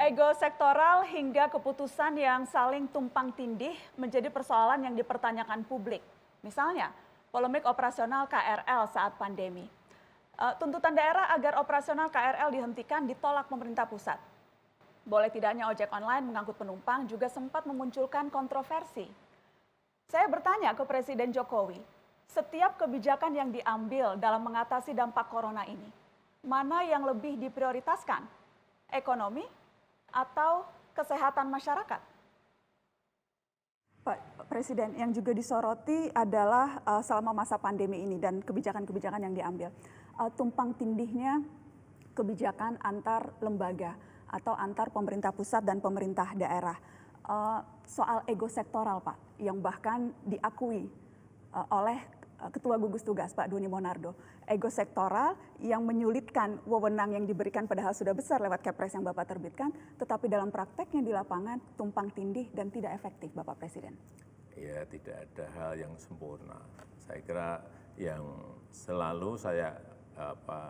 Ego sektoral hingga keputusan yang saling tumpang tindih menjadi persoalan yang dipertanyakan publik. Misalnya, polemik operasional KRL saat pandemi. Tuntutan daerah agar operasional KRL dihentikan ditolak pemerintah pusat. Boleh tidaknya ojek online mengangkut penumpang juga sempat memunculkan kontroversi. Saya bertanya ke Presiden Jokowi, setiap kebijakan yang diambil dalam mengatasi dampak corona ini, mana yang lebih diprioritaskan? Ekonomi atau kesehatan masyarakat? Pak Presiden, yang juga disoroti adalah selama masa pandemi ini dan kebijakan-kebijakan yang diambil. Tumpang tindihnya kebijakan antar lembaga atau antar pemerintah pusat dan pemerintah daerah. Soal ego sektoral, Pak, yang bahkan diakui oleh Ketua Gugus Tugas Pak Doni Monardo, ego sektoral yang menyulitkan wewenang yang diberikan padahal sudah besar lewat Kepres yang Bapak terbitkan, tetapi dalam prakteknya di lapangan tumpang tindih dan tidak efektif, Bapak Presiden. Ya, tidak ada hal yang sempurna. Saya kira yang selalu saya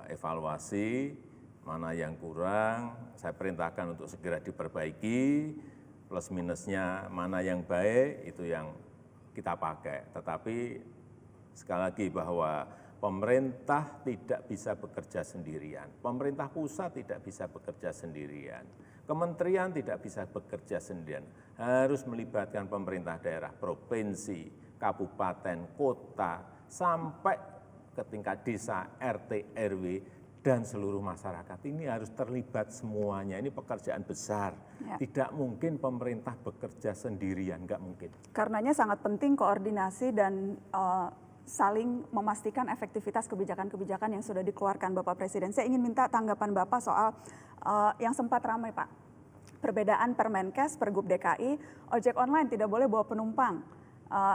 evaluasi mana yang kurang, saya perintahkan untuk segera diperbaiki, plus minusnya mana yang baik itu yang kita pakai. Tetapi sekali lagi bahwa pemerintah tidak bisa bekerja sendirian, pemerintah pusat tidak bisa bekerja sendirian, kementerian tidak bisa bekerja sendirian, harus melibatkan pemerintah daerah, provinsi, kabupaten, kota, sampai ke tingkat desa, RT, RW, dan seluruh masyarakat. Ini harus terlibat semuanya, ini pekerjaan besar. Ya. Tidak mungkin pemerintah bekerja sendirian, nggak mungkin. Karenanya sangat penting koordinasi dan saling memastikan efektivitas kebijakan-kebijakan yang sudah dikeluarkan Bapak Presiden. Saya ingin minta tanggapan Bapak soal yang sempat ramai, Pak. Perbedaan Permenkes, Pergub DKI, ojek online tidak boleh bawa penumpang,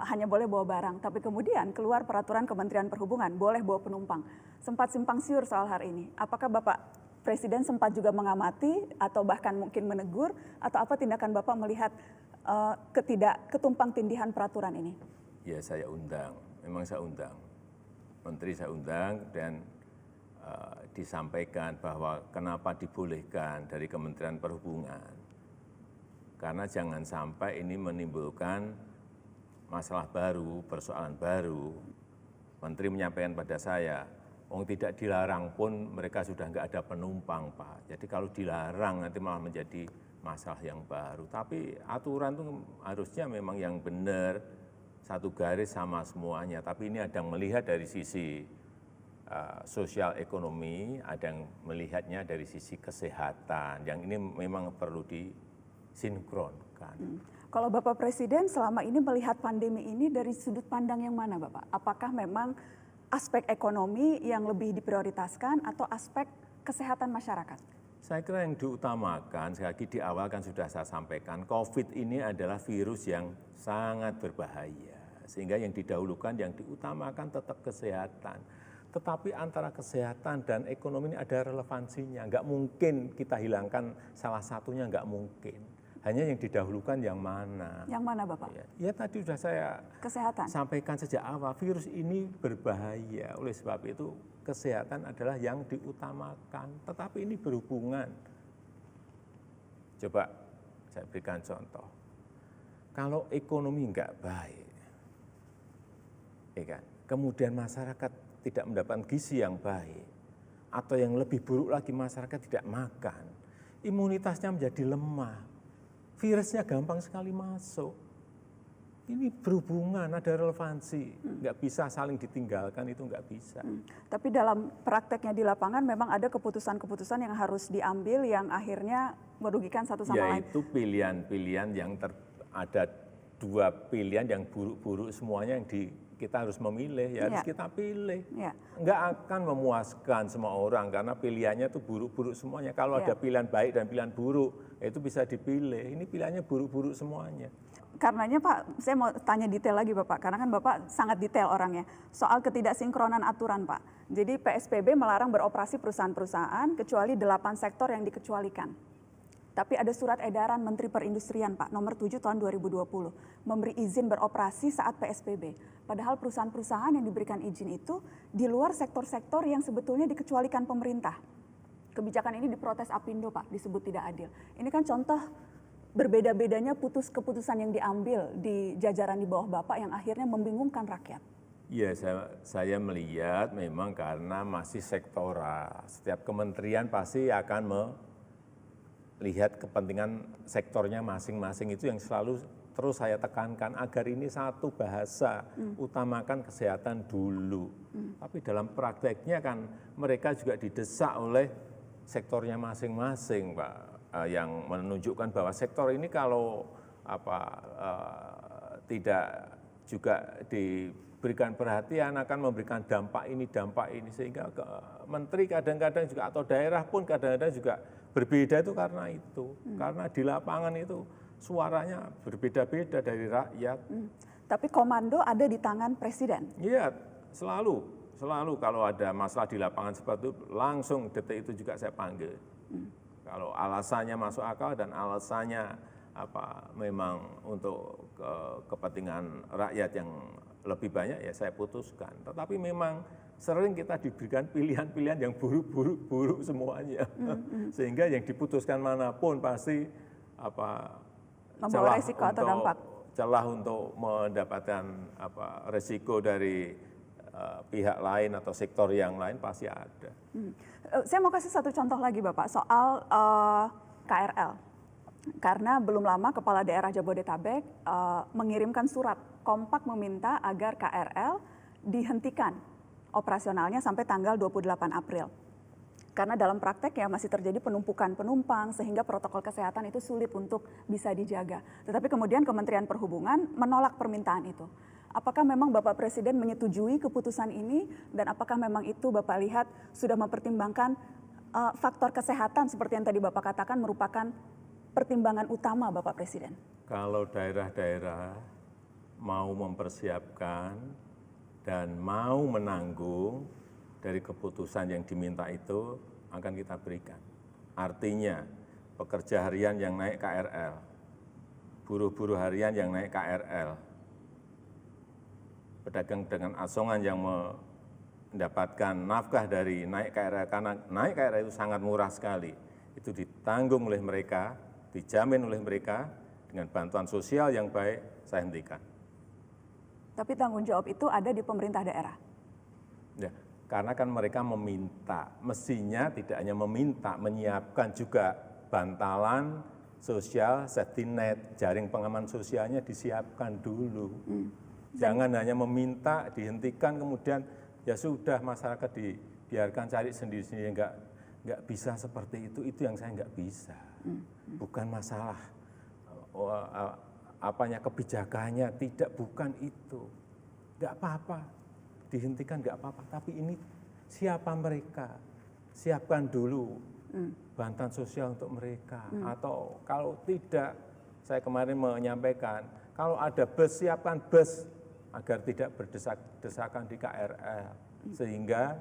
hanya boleh bawa barang. Tapi kemudian keluar peraturan Kementerian Perhubungan, boleh bawa penumpang. Sempat simpang siur soal hal ini. Apakah Bapak Presiden sempat juga mengamati atau bahkan mungkin menegur, atau apa tindakan Bapak melihat ketumpang tindihan peraturan ini? Ya, saya undang. Memang saya undang, menteri saya undang dan disampaikan bahwa kenapa dibolehkan dari Kementerian Perhubungan. Karena jangan sampai ini menimbulkan masalah baru, persoalan baru. Menteri menyampaikan pada saya, tidak dilarang pun mereka sudah nggak ada penumpang, Pak. Jadi kalau dilarang nanti malah menjadi masalah yang baru. Tapi aturan itu harusnya memang yang benar, satu garis sama semuanya, tapi ini ada yang melihat dari sisi sosial ekonomi, ada yang melihatnya dari sisi kesehatan, yang ini memang perlu disinkronkan. Kalau Bapak Presiden selama ini melihat pandemi ini dari sudut pandang yang mana, Bapak? Apakah memang aspek ekonomi yang lebih diprioritaskan atau aspek kesehatan masyarakat? Saya kira yang diutamakan, sekali lagi di awal kan sudah saya sampaikan, COVID ini adalah virus yang sangat berbahaya. Sehingga yang didahulukan, yang diutamakan tetap kesehatan. Tetapi antara kesehatan dan ekonomi ini ada relevansinya. Nggak mungkin kita hilangkan salah satunya, nggak mungkin. Hanya yang didahulukan yang mana. Yang mana, Bapak? Ya tadi sudah saya sampaikan sejak awal, virus ini berbahaya. Oleh sebab itu kesehatan adalah yang diutamakan. Tetapi ini berhubungan. Coba saya berikan contoh. Kalau ekonomi nggak baik, ya kan? Kemudian masyarakat tidak mendapatkan gizi yang baik, atau yang lebih buruk lagi masyarakat tidak makan, imunitasnya menjadi lemah, virusnya gampang sekali masuk. Ini berhubungan, ada relevansi, nggak bisa saling ditinggalkan, itu nggak bisa. Tapi dalam prakteknya di lapangan memang ada keputusan-keputusan yang harus diambil yang akhirnya merugikan satu sama lain. Yaitu pilihan-pilihan yang ada dua pilihan yang buruk-buruk semuanya yang kita harus memilih, ya harus kita pilih. Nggak akan memuaskan semua orang karena pilihannya itu buruk-buruk semuanya. Kalau ada pilihan baik dan pilihan buruk, itu bisa dipilih. Ini pilihannya buruk-buruk semuanya. Karenanya Pak, saya mau tanya detail lagi Bapak, karena kan Bapak sangat detail orangnya. Soal ketidaksinkronan aturan Pak. Jadi PSBB melarang beroperasi perusahaan-perusahaan kecuali 8 sektor yang dikecualikan. Tapi ada surat edaran Menteri Perindustrian Pak, nomor 7 tahun 2020, memberi izin beroperasi saat PSBB. Padahal perusahaan-perusahaan yang diberikan izin itu di luar sektor-sektor yang sebetulnya dikecualikan pemerintah. Kebijakan ini diprotes Apindo, Pak, disebut tidak adil. Ini kan contoh berbeda-bedanya keputusan yang diambil di jajaran di bawah Bapak yang akhirnya membingungkan rakyat. Ya, saya melihat memang karena masih sektoral. Setiap kementerian pasti akan melihat kepentingan sektornya masing-masing, itu yang selalu terus saya tekankan agar ini satu bahasa, utamakan kesehatan dulu. Tapi dalam prakteknya kan mereka juga didesak oleh sektornya masing-masing, Pak, yang menunjukkan bahwa sektor ini kalau tidak juga diberikan perhatian akan memberikan dampak ini sehingga menteri kadang-kadang juga atau daerah pun kadang-kadang juga berbeda itu karena itu. Karena di lapangan itu suaranya berbeda-beda dari rakyat. Tapi komando ada di tangan presiden. Iya, selalu kalau ada masalah di lapangan seperti itu langsung detik itu juga saya panggil. Kalau alasannya masuk akal dan alasannya memang untuk kepentingan rakyat yang lebih banyak, ya saya putuskan. Tetapi memang sering kita diberikan pilihan-pilihan yang buruk semuanya, sehingga yang diputuskan manapun pasti membawa resiko atau dampak. Celah untuk mendapatkan resiko dari pihak lain atau sektor yang lain pasti ada. Saya mau kasih satu contoh lagi, Bapak, soal KRL. Karena belum lama Kepala Daerah Jabodetabek mengirimkan surat kompak meminta agar KRL dihentikan operasionalnya sampai tanggal 28 April. Karena dalam praktek ya masih terjadi penumpukan penumpang sehingga protokol kesehatan itu sulit untuk bisa dijaga. Tetapi kemudian Kementerian Perhubungan menolak permintaan itu. Apakah memang Bapak Presiden menyetujui keputusan ini dan apakah memang itu Bapak lihat sudah mempertimbangkan faktor kesehatan seperti yang tadi Bapak katakan merupakan pertimbangan utama Bapak Presiden? Kalau daerah-daerah mau mempersiapkan dan mau menanggung dari keputusan yang diminta itu akan kita berikan. Artinya pekerja harian yang naik KRL, buruh-buruh harian yang naik KRL, pedagang asongan yang mendapatkan nafkah dari naik KRL, karena naik KRL itu sangat murah sekali. Itu ditanggung oleh mereka, dijamin oleh mereka dengan bantuan sosial yang baik, saya hentikan. Tapi tanggung jawab itu ada di pemerintah daerah? Ya, karena kan mereka meminta, mestinya tidak hanya meminta, menyiapkan juga bantalan sosial, safety net, jaring pengaman sosialnya disiapkan dulu. Jangan hanya meminta, dihentikan, kemudian ya sudah masyarakat dibiarkan cari sendiri-sendiri, nggak bisa seperti itu yang saya nggak bisa. Bukan masalah kebijakannya, tidak, bukan itu. Nggak apa-apa, dihentikan nggak apa-apa, tapi ini siapa mereka, siapkan dulu bantuan sosial untuk mereka. Atau kalau tidak, saya kemarin menyampaikan, kalau ada bus, siapkan bus agar tidak berdesak-desakan di KRL, sehingga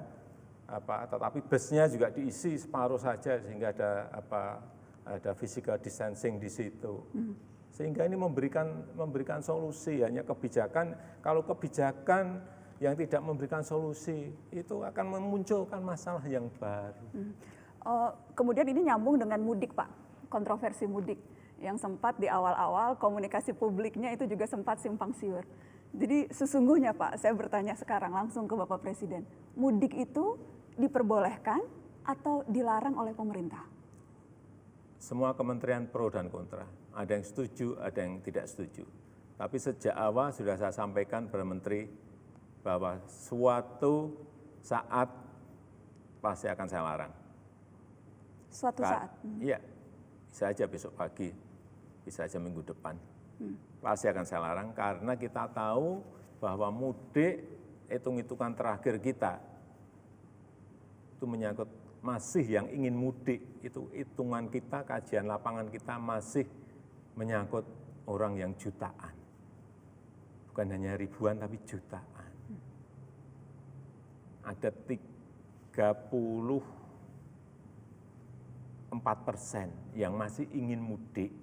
tetapi busnya juga diisi separuh saja sehingga ada physical distancing di situ, sehingga ini memberikan solusi. Hanya kebijakan, kalau kebijakan yang tidak memberikan solusi itu akan memunculkan masalah yang baru. Kemudian ini nyambung dengan mudik, Pak, kontroversi mudik yang sempat di awal-awal komunikasi publiknya itu juga sempat simpang siur. Jadi sesungguhnya Pak, saya bertanya sekarang langsung ke Bapak Presiden, mudik itu diperbolehkan atau dilarang oleh pemerintah? Semua kementerian pro dan kontra, ada yang setuju, ada yang tidak setuju. Tapi sejak awal sudah saya sampaikan kepada Menteri bahwa suatu saat pasti akan saya larang. Suatu saat? Iya, bisa aja besok pagi, bisa aja minggu depan. Pasti akan saya larang karena kita tahu bahwa mudik, hitung-hitungan terakhir kita, itu menyangkut masih yang ingin mudik, itu hitungan kita, kajian lapangan kita masih menyangkut orang yang jutaan. Bukan hanya ribuan tapi jutaan. Ada 34% yang masih ingin mudik.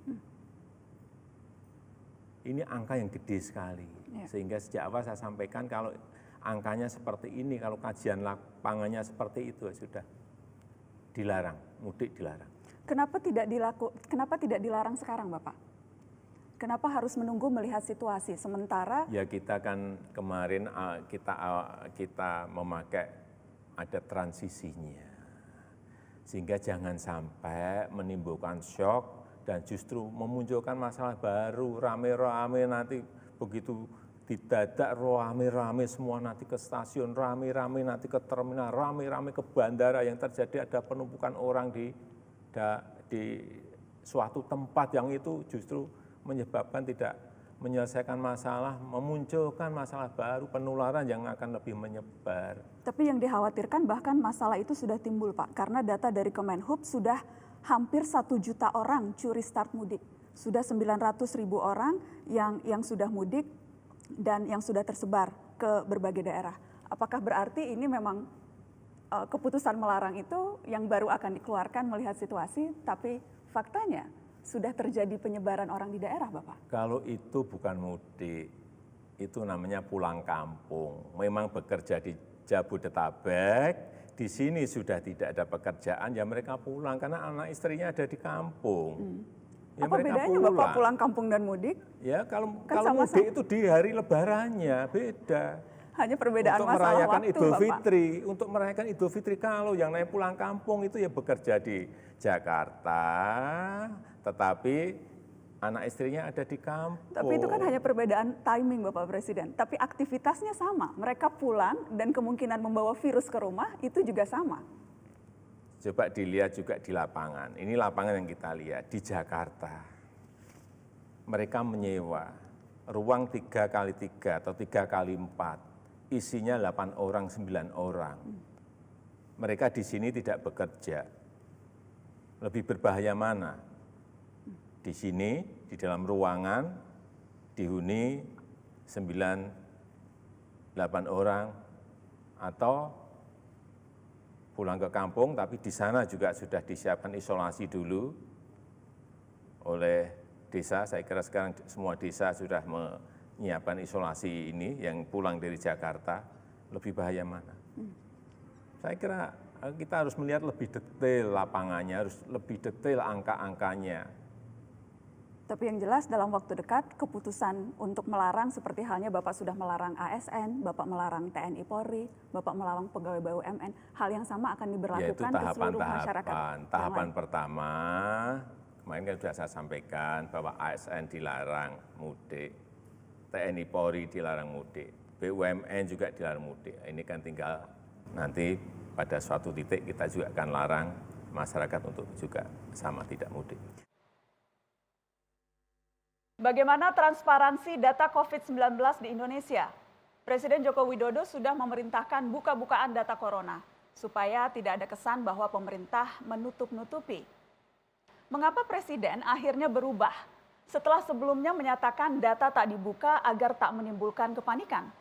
Ini angka yang gede sekali, sehingga sejak awal saya sampaikan kalau angkanya seperti ini, kalau kajian lapangannya seperti itu sudah dilarang, mudik dilarang. Kenapa tidak dilarang sekarang, Bapak? Kenapa harus menunggu melihat situasi sementara? Ya kita kan kemarin kita memakai ada transisinya, sehingga jangan sampai menimbulkan shock dan justru memunculkan masalah baru, rame-rame nanti begitu didadak rame-rame semua nanti ke stasiun, rame-rame nanti ke terminal, rame-rame ke bandara, yang terjadi ada penumpukan orang di suatu tempat yang itu justru menyebabkan tidak menyelesaikan masalah, memunculkan masalah baru, penularan yang akan lebih menyebar. Tapi yang dikhawatirkan bahkan masalah itu sudah timbul, Pak, karena data dari Kemenhub sudah hampir 1 juta orang curi start mudik. Sudah 900.000 orang yang sudah mudik dan yang sudah tersebar ke berbagai daerah. Apakah berarti ini memang keputusan melarang itu yang baru akan dikeluarkan melihat situasi, tapi faktanya sudah terjadi penyebaran orang di daerah, Bapak? Kalau itu bukan mudik, itu namanya pulang kampung. Memang bekerja di Jabodetabek, di sini sudah tidak ada pekerjaan, ya mereka pulang karena anak istrinya ada di kampung. Ya apa bedanya Bapak pulang kampung dan mudik? Ya kalau sama-sama. mudik itu di hari lebarannya, beda. Hanya perbedaan untuk masalah merayakan waktu, Idul Bapak. Fitri, untuk merayakan Idul Fitri kalau yang namanya pulang kampung itu ya bekerja di Jakarta, tetapi anak istrinya ada di kampung. Tapi itu kan hanya perbedaan timing, Bapak Presiden. Tapi aktivitasnya sama. Mereka pulang dan kemungkinan membawa virus ke rumah itu juga sama. Coba dilihat juga di lapangan. Ini lapangan yang kita lihat di Jakarta. Mereka menyewa ruang 3x3 atau 3x4. Isinya 8 orang, 9 orang. Mereka di sini tidak bekerja. Lebih berbahaya mana? Di sini, di dalam ruangan, dihuni 9, 8 orang, atau pulang ke kampung, tapi di sana juga sudah disiapkan isolasi dulu oleh desa. Saya kira sekarang semua desa sudah menyiapkan isolasi ini, yang pulang dari Jakarta. Lebih bahaya mana? Saya kira kita harus melihat lebih detail lapangannya, harus lebih detail angka-angkanya. Tapi yang jelas dalam waktu dekat keputusan untuk melarang seperti halnya Bapak sudah melarang ASN, Bapak melarang TNI Polri, Bapak melarang pegawai BUMN, hal yang sama akan diberlakukan ke seluruh masyarakat. Tahapan pertama, kemarin kan sudah saya sampaikan bahwa ASN dilarang mudik, TNI Polri dilarang mudik, BUMN juga dilarang mudik. Ini kan tinggal nanti pada suatu titik kita juga akan larang masyarakat untuk juga sama tidak mudik. Bagaimana transparansi data COVID-19 di Indonesia? Presiden Joko Widodo sudah memerintahkan buka-bukaan data corona supaya tidak ada kesan bahwa pemerintah menutup-nutupi. Mengapa Presiden akhirnya berubah setelah sebelumnya menyatakan data tak dibuka agar tak menimbulkan kepanikan?